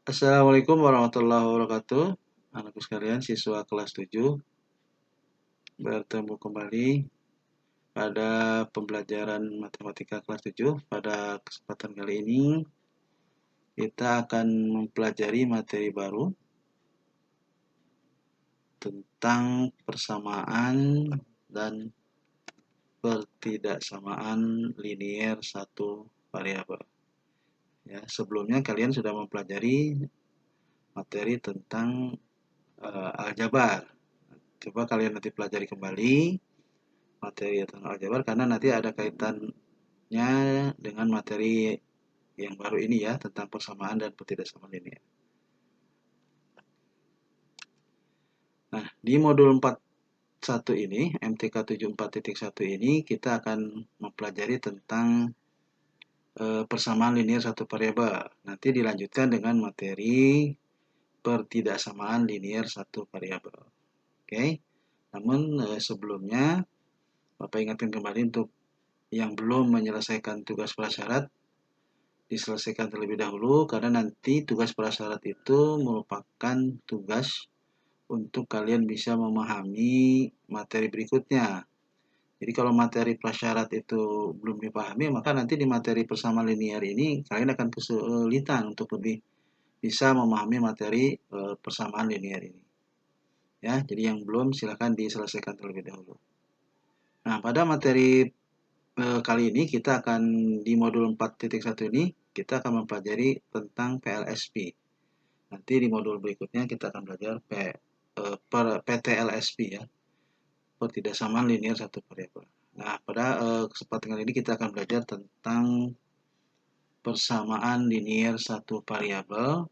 Assalamualaikum warahmatullahi wabarakatuh. Anakku sekalian, siswa kelas 7 bertemu kembali pada pembelajaran matematika kelas 7. Pada kesempatan kali ini kita akan mempelajari materi baru tentang persamaan dan pertidaksamaan linier satu variabel. Ya, sebelumnya kalian sudah mempelajari materi tentang aljabar. Coba kalian nanti pelajari kembali materi tentang aljabar karena nanti ada kaitannya dengan materi yang baru ini ya, tentang persamaan dan pertidaksamaan linier. Nah, di modul 41 ini, MTK 74.1 ini kita akan mempelajari tentang persamaan linier satu variabel. Nanti dilanjutkan dengan materi pertidaksamaan linier satu variabel. Oke. Namun sebelumnya Bapak ingatkan kembali untuk yang belum menyelesaikan tugas prasyarat diselesaikan terlebih dahulu karena nanti tugas prasyarat itu merupakan tugas untuk kalian bisa memahami materi berikutnya. Jadi kalau materi prasyarat itu belum dipahami, maka nanti di materi persamaan linier ini kalian akan kesulitan untuk lebih bisa memahami materi persamaan linier ini. Ya, jadi yang belum silakan diselesaikan terlebih dahulu. Nah, pada materi kali ini kita akan di modul 4.1 ini kita akan mempelajari tentang PLSP. Nanti di modul berikutnya kita akan belajar PTLSP ya, pertidaksamaan linier satu variabel. Nah, pada kesempatan kali ini kita akan belajar tentang persamaan linier satu variabel.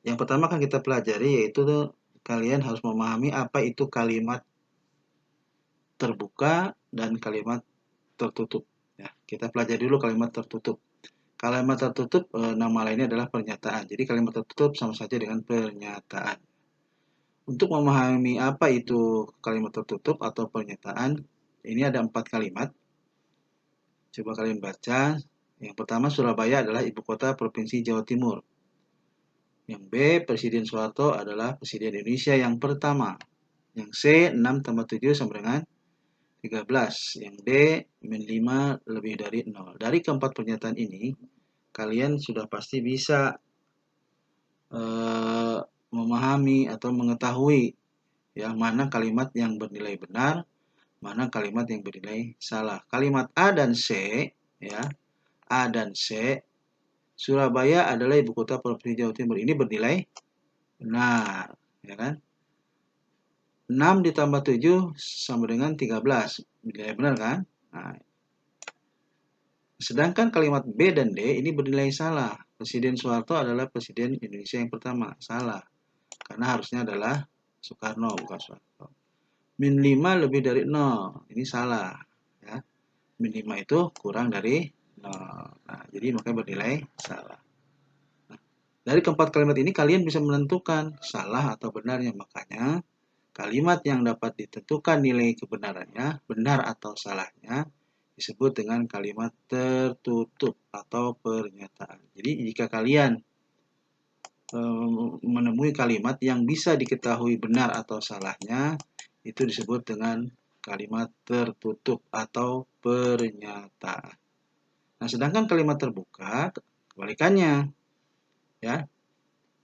Yang pertama akan kita pelajari yaitu kalian harus memahami apa itu kalimat terbuka dan kalimat tertutup. Ya, kita pelajari dulu kalimat tertutup. Kalimat tertutup nama lainnya adalah pernyataan. Jadi kalimat tertutup sama saja dengan pernyataan. Untuk memahami apa itu kalimat tertutup atau pernyataan, ini ada 4 kalimat. Coba kalian baca. Yang pertama, Surabaya adalah ibu kota Provinsi Jawa Timur. Yang B, Presiden Soeharto adalah Presiden Indonesia yang pertama. Yang C, 6 tambah 7 sama dengan 13. Yang D, min 5 lebih dari 0. Dari keempat pernyataan ini, kalian sudah pasti bisa memahami atau mengetahui ya mana kalimat yang bernilai benar, mana kalimat yang bernilai salah. Kalimat A dan C ya, A dan C, Surabaya adalah ibu kota Provinsi Jawa Timur. Ini bernilai benar, ya kan? 6 ditambah 7 sama dengan 13. Bernilai benar kan? Nah, sedangkan kalimat B dan D ini bernilai salah. Presiden Soeharto adalah Presiden Indonesia yang pertama. Salah. Karena harusnya adalah Soekarno, bukan Soeharto. Min 5 lebih dari 0. Ini salah. Ya. Min 5 itu kurang dari 0. Nah, jadi makanya bernilai salah. Nah, dari keempat kalimat ini kalian bisa menentukan salah atau benarnya. Makanya kalimat yang dapat ditentukan nilai kebenarannya, benar atau salahnya, disebut dengan kalimat tertutup atau pernyataan. Jadi jika kalian menemui kalimat yang bisa diketahui benar atau salahnya, itu disebut dengan kalimat tertutup atau pernyataan. Nah, sedangkan kalimat terbuka, kebalikannya. Ya,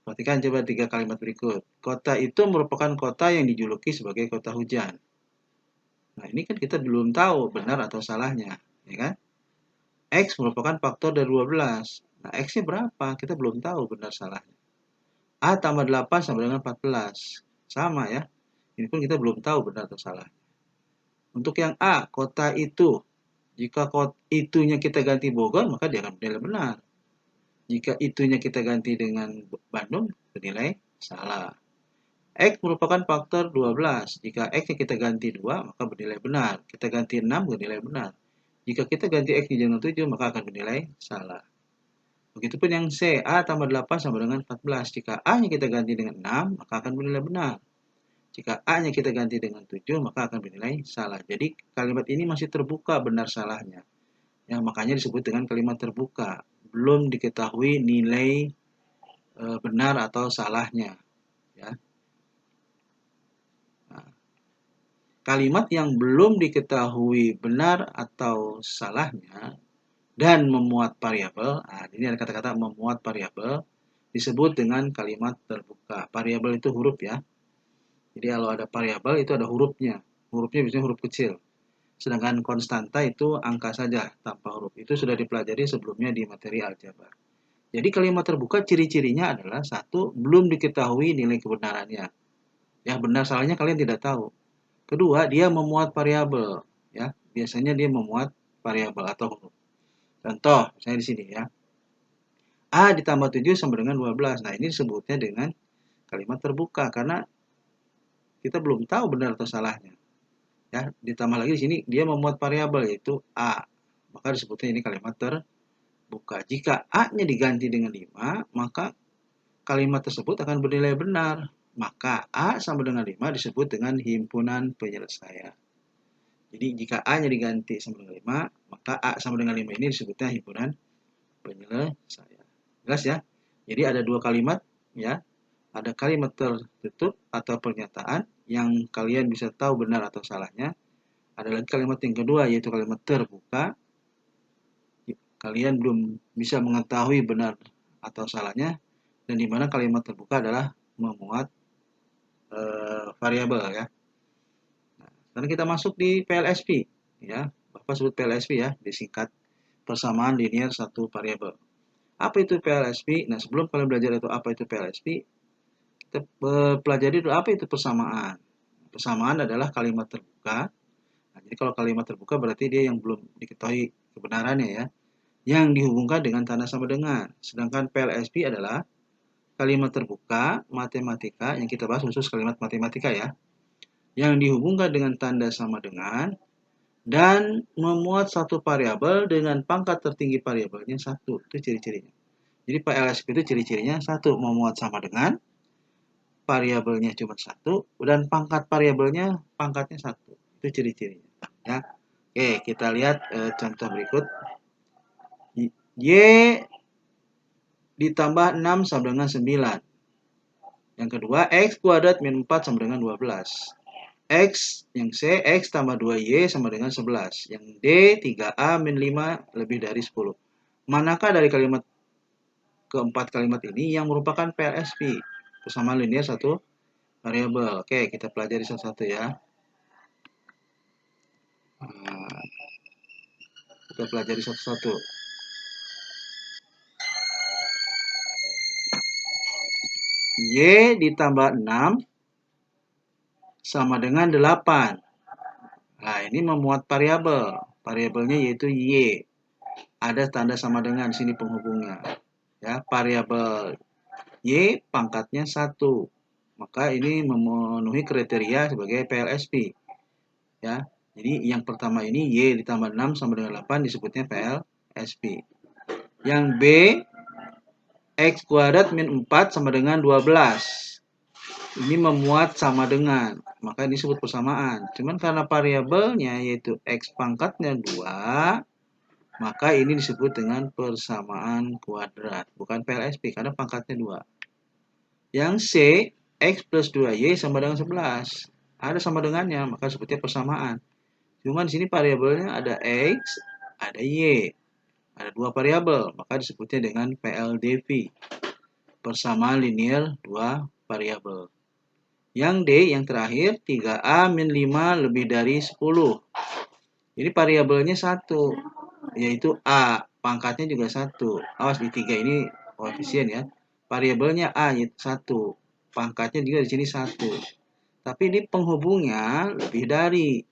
perhatikan coba 3 kalimat berikut. Kota itu merupakan kota yang dijuluki sebagai kota hujan. Nah, ini kan kita belum tahu benar atau salahnya, ya kan? X merupakan faktor dari 12. Nah, X-nya berapa? Kita belum tahu benar salahnya. A tambah 8 sama dengan 14. Sama ya. Ini pun kita belum tahu benar atau salah. Untuk yang A, kota itu. Jika itunya kita ganti Bogor, maka dia akan bernilai benar. Jika itunya kita ganti dengan Bandung, bernilai salah. X merupakan faktor 12. Jika X-nya kita ganti 2, maka bernilai benar. Kita ganti 6, bernilai benar. Jika kita ganti X-nya dengan 7, maka akan bernilai salah. Begitupun yang C, A tambah 8 sama dengan 14. Jika A-nya kita ganti dengan 6, maka akan bernilai benar. Jika A-nya kita ganti dengan 7, maka akan bernilai salah. Jadi kalimat ini masih terbuka benar salahnya. Ya, makanya disebut dengan kalimat terbuka. Belum diketahui nilai benar atau salahnya. Ya. Nah, kalimat yang belum diketahui benar atau salahnya dan memuat variabel, nah, ini ada kata-kata memuat variabel, disebut dengan kalimat terbuka. Variabel itu huruf ya. Jadi kalau ada variabel itu ada hurufnya. Hurufnya biasanya huruf kecil. Sedangkan konstanta itu angka saja tanpa huruf. Itu sudah dipelajari sebelumnya di materi aljabar. Jadi kalimat terbuka ciri-cirinya adalah satu, belum diketahui nilai kebenarannya. Ya, benar salahnya kalian tidak tahu. Kedua, dia memuat variabel. Ya, biasanya dia memuat variabel atau huruf. Contoh, misalnya di sini ya. A ditambah 7 sama dengan 12. Nah, ini disebutnya dengan kalimat terbuka karena kita belum tahu benar atau salahnya. Ya, ditambah lagi di sini dia memuat variabel yaitu A. Maka disebutnya ini kalimat terbuka. Jika A-nya diganti dengan 5, maka kalimat tersebut akan bernilai benar. Maka A sama dengan 5 disebut dengan himpunan penyelesaian. Jadi jika A-nya diganti sama dengan 5, maka A sama dengan 5 ini disebutnya himpunan penyelesaian. Jelas ya? Jadi ada dua kalimat ya. Ada kalimat tertutup atau pernyataan yang kalian bisa tahu benar atau salahnya. Ada lagi kalimat yang kedua yaitu kalimat terbuka. Kalian belum bisa mengetahui benar atau salahnya, dan di mana kalimat terbuka adalah memuat variabel ya. Nah, sekarang kita masuk di PLSP ya. Bapak sebut PLSP ya, disingkat persamaan linear satu variabel. Apa itu PLSP? Nah, sebelum kalian belajar itu apa itu PLSP, kita pelajari dulu apa itu persamaan. Persamaan adalah kalimat terbuka. Nah, jadi kalau kalimat terbuka berarti dia yang belum diketahui kebenarannya ya, yang dihubungkan dengan tanda sama dengan. Sedangkan PLSP adalah kalimat terbuka matematika yang kita bahas khusus kalimat matematika ya, yang dihubungkan dengan tanda sama dengan dan memuat satu variabel dengan pangkat tertinggi variabelnya satu. Itu ciri-cirinya. Jadi PLSP itu ciri-cirinya satu, memuat sama dengan, variabelnya cuma satu, dan pangkat variabelnya pangkatnya satu. Itu ciri-cirinya. Ya. Oke, kita lihat contoh berikut. Y ditambah 6 sama dengan 9. Yang kedua, X kuadrat min 4 sama dengan 12. X, yang C, X tambah 2Y sama dengan 11. Yang D, 3A min 5 lebih dari 10. Manakah dari kalimat keempat kalimat ini yang merupakan PLSP? Persamaan linear satu variabel. Oke, kita pelajari satu-satu ya. Nah, kita pelajari satu-satu. Y ditambah 6 sama dengan 8. Nah, ini memuat variabel. Variabelnya yaitu Y. Ada tanda sama dengan sini penghubungnya. Ya, variabel Y pangkatnya 1. Maka ini memenuhi kriteria sebagai PLSP. Ya. Jadi yang pertama ini Y ditambah 6 sama dengan 8 disebutnya PLSP. Yang B, X kuadrat min 4 sama dengan 12. Ini memuat sama dengan, maka ini disebut persamaan. Cuman karena variabelnya yaitu X pangkatnya 2, maka ini disebut dengan persamaan kuadrat. Bukan PLSP karena pangkatnya 2. Yang C, X plus 2Y sama dengan 11. Ada sama dengannya, maka sebutnya persamaan. Cuman di sini variabelnya ada X, ada Y. Ada dua variabel, maka disebutnya dengan PLDV. Persamaan linear dua variabel. Yang D, yang terakhir, 3A min 5 lebih dari 10. Jadi variabelnya 1, yaitu A. Pangkatnya juga 1. Awas di 3 ini koefisien ya. Variabelnya A, yaitu 1. Pangkatnya juga di sini 1. Tapi ini penghubungnya lebih dari.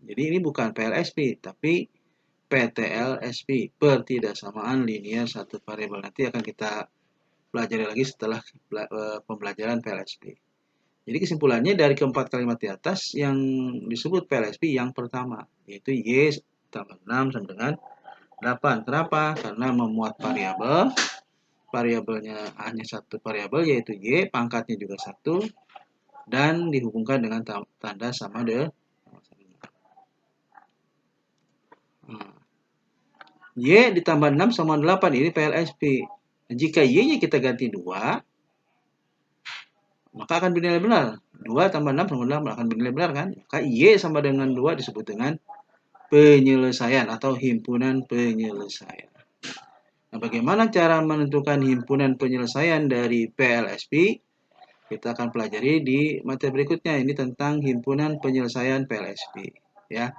Jadi ini bukan PLSP, tapi PTLSP, pertidaksamaan linear satu variabel. Nanti akan kita pelajari lagi setelah pembelajaran PLSP. Jadi kesimpulannya dari keempat kalimat di atas yang disebut PLSP yang pertama, yaitu Y tambah 6 sama dengan 8. Kenapa? Karena memuat variabel, variabelnya hanya satu variabel yaitu Y, pangkatnya juga 1, dan dihubungkan dengan tanda sama dengan. Y ditambah 6 sama 8 ini PLSP. Jika Y-nya kita ganti 2, maka akan bernilai benar. 2 tambah 6 sama 6 akan bernilai benar kan? Maka Y sama dengan 2 disebut dengan penyelesaian atau himpunan penyelesaian. Nah, bagaimana cara menentukan himpunan penyelesaian dari PLSP? Kita akan pelajari di materi berikutnya. Ini tentang himpunan penyelesaian PLSP. Ya,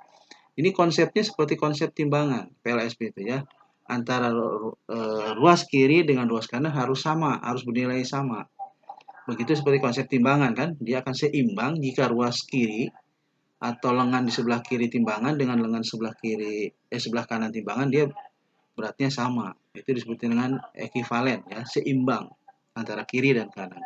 ini konsepnya seperti konsep timbangan PLSP itu ya. Antara ruas kiri dengan ruas kanan harus sama, harus bernilai sama. Begitu seperti konsep timbangan kan, dia akan seimbang jika ruas kiri atau lengan di sebelah kiri timbangan dengan lengan sebelah kanan timbangan, dia beratnya sama. Itu disebut dengan ekivalen ya, seimbang antara kiri dan kanan.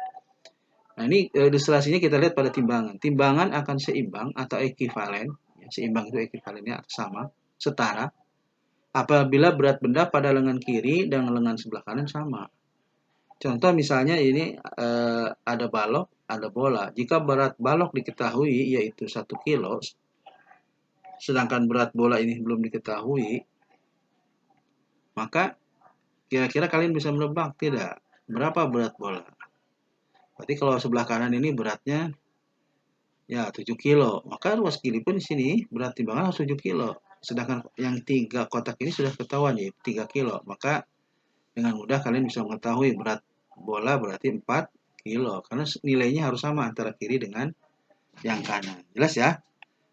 Nah, ini ilustrasinya kita lihat pada timbangan. Timbangan akan seimbang atau ekivalen, ya, seimbang itu ekivalennya sama, setara apabila berat benda pada lengan kiri dan lengan sebelah kanan sama. Contoh misalnya ini ada balok, ada bola. Jika berat balok diketahui yaitu 1 kilo, sedangkan berat bola ini belum diketahui, maka kira-kira kalian bisa menebak tidak? Berapa berat bola? Berarti kalau sebelah kanan ini beratnya ya 7 kilo, maka ruas kiri pun di sini berat timbangan harus 7 kilo. Sedangkan yang 3 kotak ini sudah ketahuan yaitu 3 kilo. Maka dengan mudah kalian bisa mengetahui berat bola berarti 4 kilo. Karena nilainya harus sama antara kiri dengan yang kanan. Jelas ya?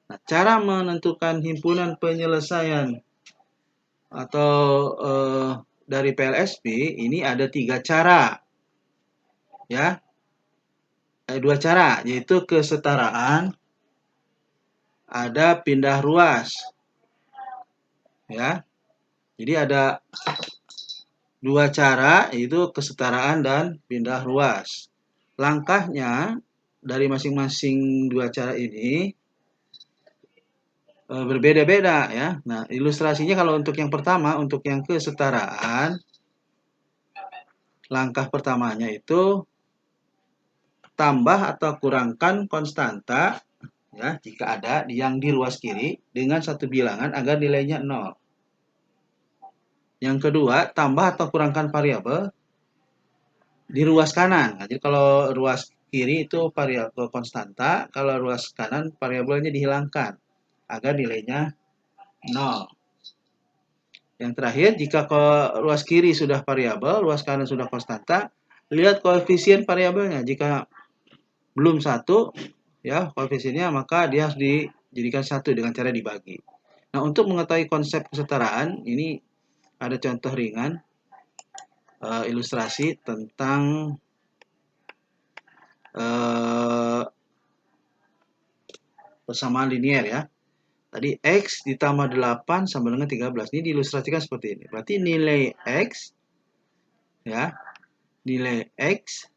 Nah, cara menentukan himpunan penyelesaian atau dari PLSP ini ada 3 cara. Ya, ada 2 cara, yaitu kesetaraan, ada pindah ruas. Ya, jadi ada 2 cara, yaitu kesetaraan dan pindah ruas. Langkahnya dari masing-masing 2 cara ini berbeda-beda ya. Nah, ilustrasinya kalau untuk yang pertama, untuk yang kesetaraan, langkah pertamanya itu tambah atau kurangkan konstanta ya, jika ada yang di ruas kiri dengan satu bilangan agar nilainya 0. Yang kedua, tambah atau kurangkan variabel di ruas kanan. Nah, jadi kalau ruas kiri itu variabel konstanta, kalau ruas kanan variabelnya dihilangkan agar nilainya 0. Yang terakhir, jika ke ruas kiri sudah variabel, ruas kanan sudah konstanta, lihat koefisien variabelnya. Jika belum 1, ya koefisiennya, maka dia harus dijadikan 1 dengan cara dibagi. Nah, untuk mengetahui konsep kesetaraan, ini ada contoh ringan ilustrasi tentang persamaan linier ya. Tadi X ditambah 8 sama dengan 13. Ini diilustrasikan seperti ini. Berarti nilai X ya, nilai X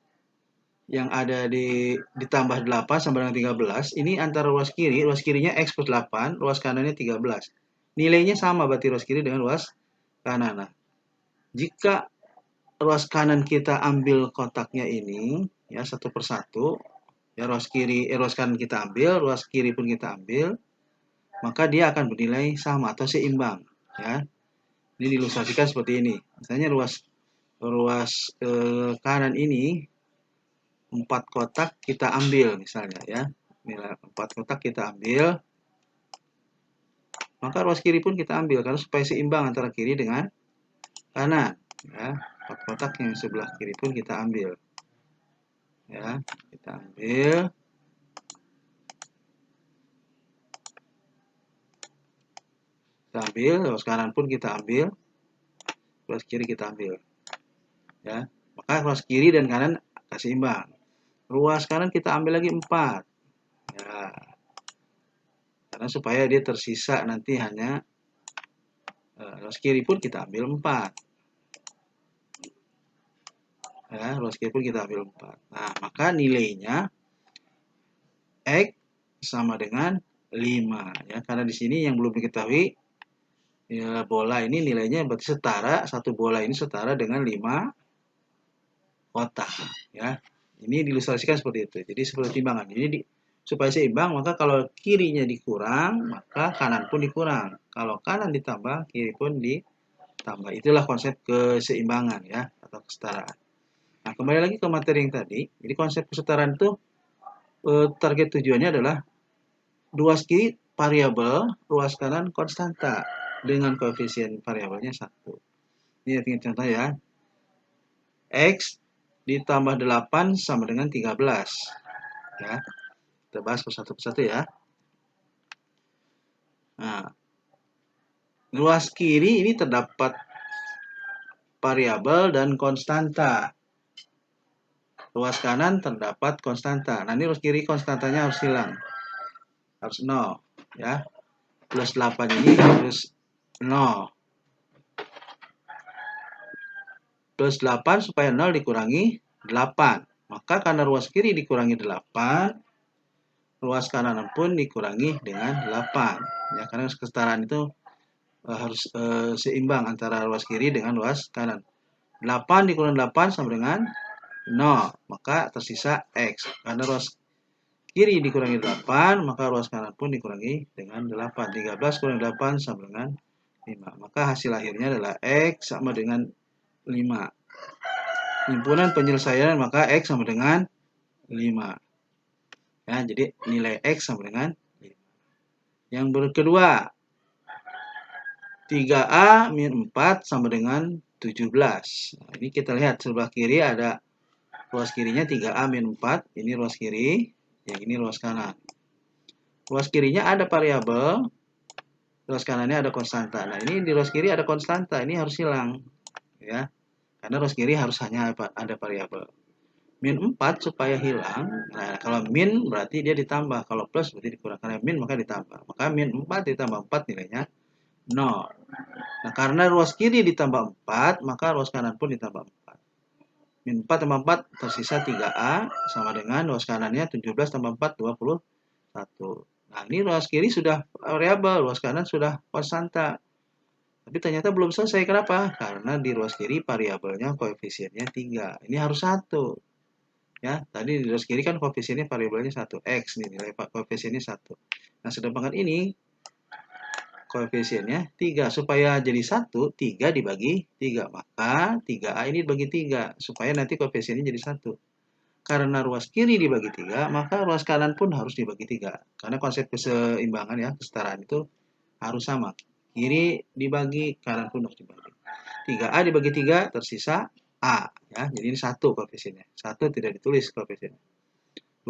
yang ada ditambah 8 sama dengan 13, ini antara ruas kirinya X plus 8, ruas kanannya 13. Nilainya sama berarti ruas kiri dengan ruas kanan. Nah, jika ruas kanan kita ambil kotaknya ini ya satu persatu, ya ruas kanan kita ambil, ruas kiri pun kita ambil, maka dia akan bernilai sama atau seimbang ya. Ini diilustrasikan seperti ini. Misalnya ruas kanan ini 4 kotak kita ambil misalnya ya. Nilai 4 kotak kita ambil, maka ruas kiri pun kita ambil karena supaya seimbang antara kiri dengan kanan ya. 4 kotak yang sebelah kiri pun kita ambil. Ya, kita ambil. Ruas kanan pun kita ambil. Ruas kiri kita ambil. Ya. Maka ruas kiri dan kanan seimbang. Ruas kanan kita ambil lagi 4. Ya. Karena supaya dia tersisa nanti hanya ruas kiri pun kita ambil 4. Ya, ruas kiri pun kita ambil 4. Nah, maka nilainya X sama dengan 5 ya. Karena di sini yang belum diketahui ya, bola ini nilainya berarti setara, satu bola ini setara dengan 5 kotak ya. Ini diilustrasikan seperti itu. Jadi seperti timbangan. Ini supaya seimbang, maka kalau kirinya dikurang, maka kanan pun dikurang. Kalau kanan ditambah, kiri pun tambah. Itulah konsep keseimbangan ya, atau kesetaraan. Nah, kembali lagi ke materi yang tadi. Jadi konsep kesetaraan itu target tujuannya adalah ruas kiri variabel, ruas kanan konstanta dengan koefisien variabelnya 1. Ini contoh ya. X ditambah 8 sama dengan 13. Ya. Kita bahas persatu-persatu ya. Nah, ruas kiri ini terdapat variabel dan konstanta. Ruas kanan terdapat konstanta. Nah, ini ruas kiri konstantanya harus hilang. Harus 0. Ya. Plus 8 ini harus 0. Plus 8 supaya 0 dikurangi 8. Maka karena ruas kiri dikurangi 8, ruas kanan pun dikurangi dengan 8. Ya, karena kesetaraan itu harus seimbang antara ruas kiri dengan ruas kanan. 8 dikurangi 8 sama dengan 0. Maka tersisa X. Karena ruas kiri dikurangi 8, maka ruas kanan pun dikurangi dengan 8. 13 kurangi 8 sama dengan 5. Maka hasil akhirnya adalah X sama dengan 5. Himpunan penyelesaian maka X sama dengan 5. Ya, jadi nilai X sama dengan 5. Yang kedua, 3A min 4 sama dengan 17. Nah, ini kita lihat sebelah kiri ada ruas kirinya 3A min 4. Ini ruas kiri, yang ini ruas kanan. Ruas kirinya ada variabel, ruas kanannya ada konstanta. Nah, ini di ruas kiri ada konstanta, ini harus hilang. Ya, karena ruas kiri harus hanya ada variabel. Min 4 supaya hilang. Nah, kalau min berarti dia ditambah. Kalau plus berarti dikurang. Karena min maka ditambah. Maka min 4 ditambah 4 nilainya 0. Nah, karena ruas kiri ditambah 4, maka ruas kanan pun ditambah 4. Min 4 tambah 4 tersisa 3A sama dengan ruas kanannya 17 tambah 4, 21. Nah, ini ruas kiri sudah variabel, ruas kanan sudah konstanta. Tapi ternyata belum selesai. Kenapa? Karena di ruas kiri variabelnya koefisiennya 3. Ini harus 1. Ya, tadi di ruas kiri kan koefisiennya variabelnya 1. X nih, nilai koefisiennya 1. Nah, sedangkan ini koefisiennya 3. Supaya jadi 1, 3 dibagi 3. Maka 3A ini dibagi 3. Supaya nanti koefisiennya jadi 1. Karena ruas kiri dibagi 3, maka ruas kanan pun harus dibagi 3. Karena konsep keseimbangan ya, kesetaraan itu harus sama. Kiri dibagi, kanan pun harus dibagi. 3A dibagi 3, tersisa A. Ya, jadi ini 1 koefisiennya. 1 tidak ditulis koefisiennya.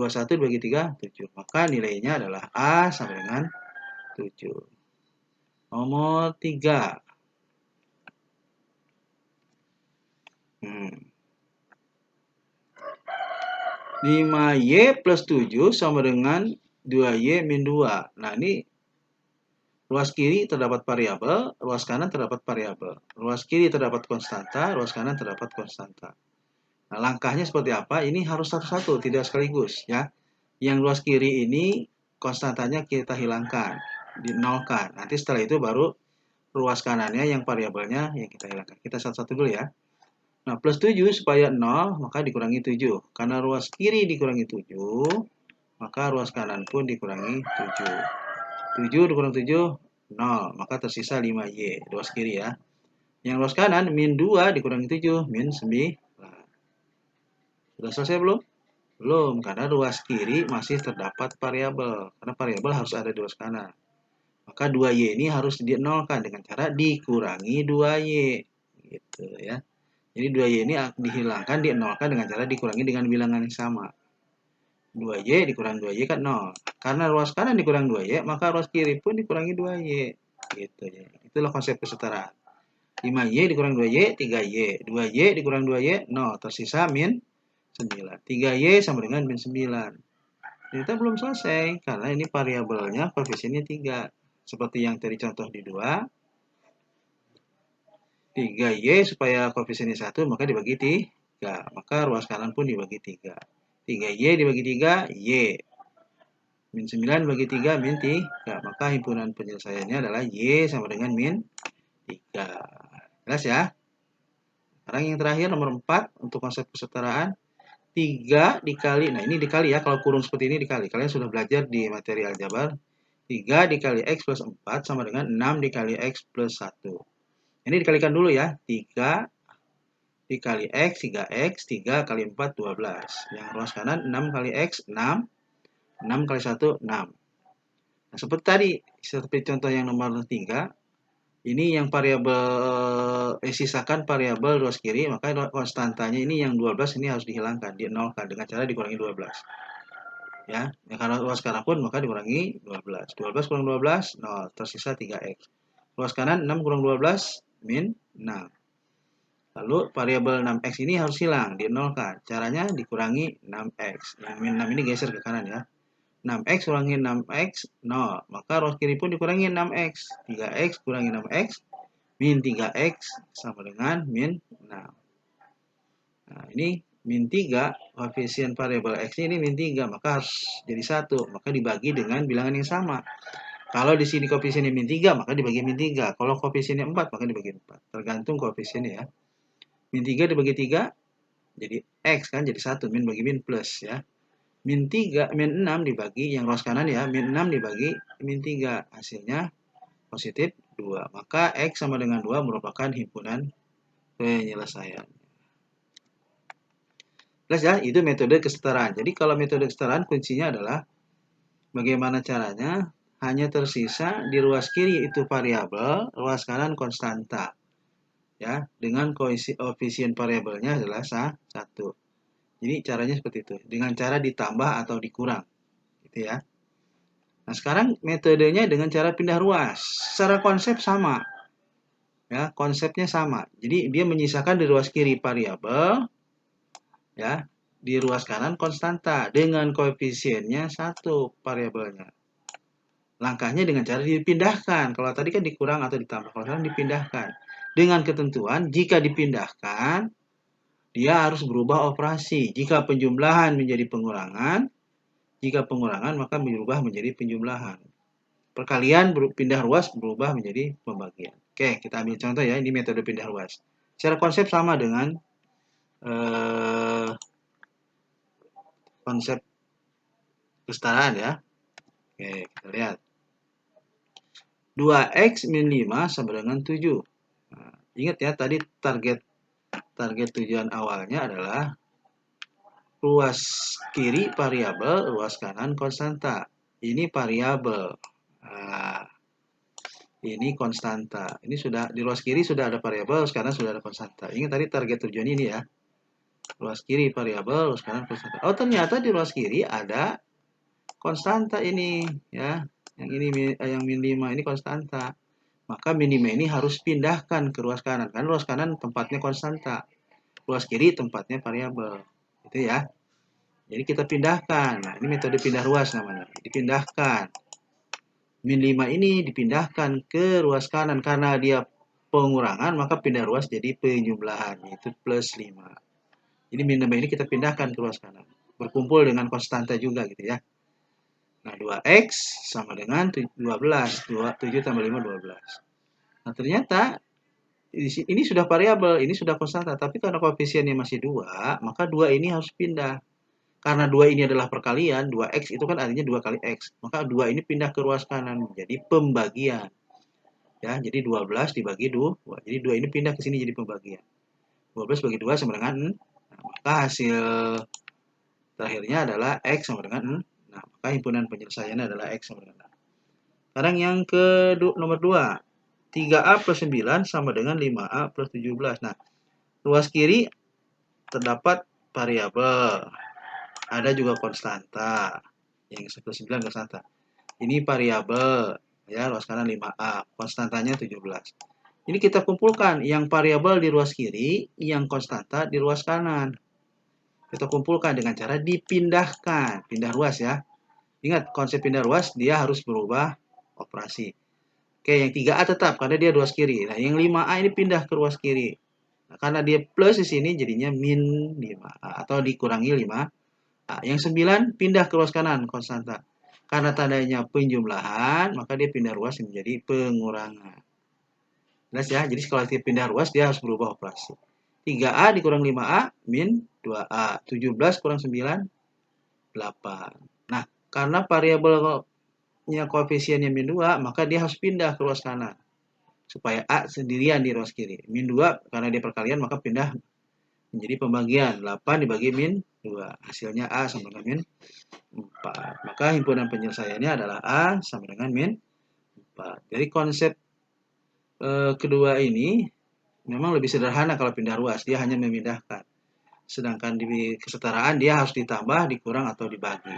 21 dibagi 3, 7. Maka nilainya adalah A sama dengan 7. Nomor 3. 5Y plus 7 sama dengan 2Y min 2. Nah, ini ruas kiri terdapat variabel, ruas kanan terdapat variabel. Ruas kiri terdapat konstanta, ruas kanan terdapat konstanta. Nah, langkahnya seperti apa? Ini harus satu-satu, tidak sekaligus ya. Yang ruas kiri ini konstantanya kita hilangkan, dinolkan. Nanti setelah itu baru ruas kanannya yang variabelnya yang kita hilangkan. Kita satu-satu dulu ya. Nah, plus 7 supaya 0, maka dikurangi 7. Karena ruas kiri dikurangi 7, maka ruas kanan pun dikurangi 7. 7 dikurang 7, 0. Maka tersisa 5Y. Ruas kiri ya. Yang ruas kanan, min 2 dikurangi 7, min 9. Sudah selesai belum? Belum, karena ruas kiri masih terdapat variabel. Karena variabel harus ada di ruas kanan. Maka 2Y ini harus dinolkan dengan cara dikurangi 2Y. Gitu ya. Jadi 2Y ini dihilangkan, dinolkan dengan cara dikurangi dengan bilangan yang sama. 2Y dikurangi 2Y kan 0. Karena ruas kanan dikurang 2Y, maka ruas kiri pun dikurangi 2Y. Gitu ya. Itulah konsep kesetaraan. 5Y dikurang 2Y, 3Y. 2Y dikurang 2Y, 0. Tersisa min 9. 3Y sama dengan min 9. Kita belum selesai, karena ini variabelnya koefisiennya 3. Seperti yang tadi contoh di 2. 3Y supaya koefisiennya 1, maka dibagi 3. Maka ruas kanan pun dibagi 3. 3Y dibagi 3, Y. Min 9 bagi 3, min 3. Maka himpunan penyelesaiannya adalah Y sama dengan min 3. Jelas ya? Sekarang yang terakhir nomor 4 untuk konsep kesetaraan. 3 dikali, nah ini dikali ya, kalau kurung seperti ini dikali. Kalian sudah belajar di materi aljabar. 3 dikali X plus 4 sama dengan 6 dikali X plus 1. Ini dikalikan dulu ya. 3 dikali X, 3X, 3 kali 4, 12. Yang ruas kanan 6 kali X, 6. 6 kali 1, 6. Nah, seperti tadi, seperti contoh yang nomor 3, ini yang variabel sisakan variabel ruas kiri, maka konstantanya ini yang 12 ini harus dihilangkan, dinolkan dengan cara dikurangi 12. Ya, karena ruas kanan pun maka dikurangi 12. 12 kurang 12, 0, tersisa 3X. Ruas kanan 6 kurang 12, min 6. Lalu variabel 6X ini harus hilang, dinolkan. Caranya dikurangi 6X. Yang min 6 ini geser ke kanan ya. 6X kurangi 6X, 0. Maka ruas kiri pun dikurangi 6X. 3X kurangi 6X, min 3X sama dengan min 6. Nah, ini min 3, koefisien variabel X ini min 3, maka harus jadi 1. Maka dibagi dengan bilangan yang sama. Kalau di sini koefisiennya min 3, maka dibagi min 3. Kalau koefisiennya 4, maka dibagi 4. Tergantung koefisiennya ya. Min 3 dibagi 3, jadi X kan, jadi 1. Min bagi min plus ya. Min 3, min 6 dibagi, yang ruas kanan ya, min 6 dibagi min 3. Hasilnya positif 2. Maka X sama dengan 2 merupakan himpunan penyelesaian. Jelas ya, itu metode kesetaraan. Jadi kalau metode kesetaraan kuncinya adalah bagaimana caranya hanya tersisa di ruas kiri itu variabel, ruas kanan konstanta. Ya, dengan koefisien variabelnya adalah 1. Jadi caranya seperti itu, dengan cara ditambah atau dikurang. Gitu ya. Nah, sekarang metodenya dengan cara pindah ruas. Secara konsep sama. Ya, konsepnya sama. Jadi dia menyisakan di ruas kiri variabel, ya, di ruas kanan konstanta dengan koefisiennya 1 variabelnya. Langkahnya dengan cara dipindahkan. Kalau tadi kan dikurang atau ditambah, kalau sekarang dipindahkan. Dengan ketentuan jika dipindahkan dia harus berubah operasi. Jika penjumlahan menjadi pengurangan, jika pengurangan maka berubah menjadi penjumlahan. Perkalian pindah ruas berubah menjadi pembagian. Oke, kita ambil contoh ya, ini metode pindah ruas. Secara konsep sama dengan konsep kesetaraan ya. Oke, kita lihat. 2X min 5 sama dengan 7. Nah, ingat ya, tadi target tujuan awalnya adalah ruas kiri variabel, ruas kanan konstanta. Ini variabel. Nah, ini konstanta. Ini sudah di ruas kiri sudah ada variabel, sekarang sudah ada konstanta. Ingat tadi target tujuan ini ya. Ruas kiri variabel, ruas kanan konstanta. Oh, ternyata di ruas kiri ada konstanta ini ya. Yang ini yang min 5 ini konstanta. Maka min 5 ini harus pindahkan ke ruas kanan. Karena ruas kanan tempatnya konstanta. Ruas kiri tempatnya variabel. Itu ya. Jadi kita pindahkan. Nah, ini metode pindah ruas namanya. Dipindahkan. Min 5 ini dipindahkan ke ruas kanan karena dia pengurangan, maka pindah ruas jadi penjumlahan, yaitu plus 5. Jadi min 5 ini kita pindahkan ke ruas kanan. Berkumpul dengan konstanta juga gitu ya. Nah, 2X sama dengan 12. 7 tambah 5, 12. Nah, ternyata ini sudah variabel, ini sudah konstanta. Tapi karena koefisiennya masih 2, maka 2 ini harus pindah. Karena 2 ini adalah perkalian, 2X itu kan artinya 2 kali X. Maka 2 ini pindah ke ruas kanan menjadi pembagian. Ya, jadi 12 dibagi 2. Jadi 2 ini pindah ke sini jadi pembagian. 12 bagi 2 sama dengan 6. Nah, maka hasil terakhirnya adalah X sama dengan 6. Nah, maka himpunan penyelesaiannya adalah X sama dengan 6. Sekarang yang ke nomor 2. 3A plus 9 sama dengan 5A plus 17. Nah, ruas kiri terdapat variabel. Ada juga konstanta. Yang 9 konstanta. Ini variabel. Ya, ruas kanan 5A. Konstantanya 17. Ini kita kumpulkan. Yang variabel di ruas kiri, yang konstanta di ruas kanan. Kita kumpulkan dengan cara dipindahkan. Pindah ruas ya. Ingat, konsep pindah ruas, dia harus berubah operasi. Oke, yang 3A tetap, karena dia ruas kiri. Nah, yang 5A ini pindah ke ruas kiri. Nah, karena dia plus di sini, jadinya min 5A. Atau dikurangi 5A. Yang 9 pindah ke ruas kanan, konstanta. Karena tandanya penjumlahan, maka dia pindah ruas menjadi pengurangan. Jelas ya, jadi kalau dia pindah ruas, dia harus berubah operasi. 3A dikurang 5A, min 2A. 17 kurang 9, 8. Nah, karena variabelnya koefisiennya min 2, maka dia harus pindah ke ruas kanan. supaya A sendirian di ruas kiri. Min 2 karena dia perkalian maka pindah menjadi pembagian. 8 dibagi min 2. Hasilnya A sama dengan min 4. Maka himpunan penyelesaiannya adalah A sama dengan min 4. Jadi konsep kedua ini memang lebih sederhana kalau pindah ruas. Dia hanya memindahkan. Sedangkan di kesetaraan dia harus ditambah, dikurang, atau dibagi.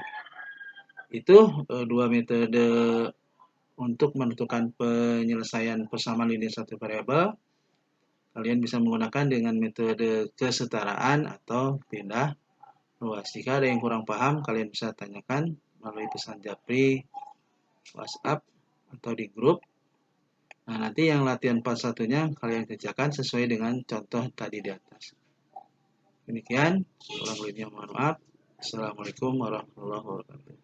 Itu dua metode untuk menentukan penyelesaian persamaan linear satu variabel. Kalian bisa menggunakan dengan metode kesetaraan atau pindah ruas. Jika ada yang kurang paham, kalian bisa tanyakan melalui pesan Japri, WhatsApp, atau di grup. Nah, nanti yang latihan part satunya kalian kerjakan sesuai dengan contoh tadi di atas. Demikian, kurang lebihnya mohon maaf. Assalamualaikum warahmatullahi wabarakatuh.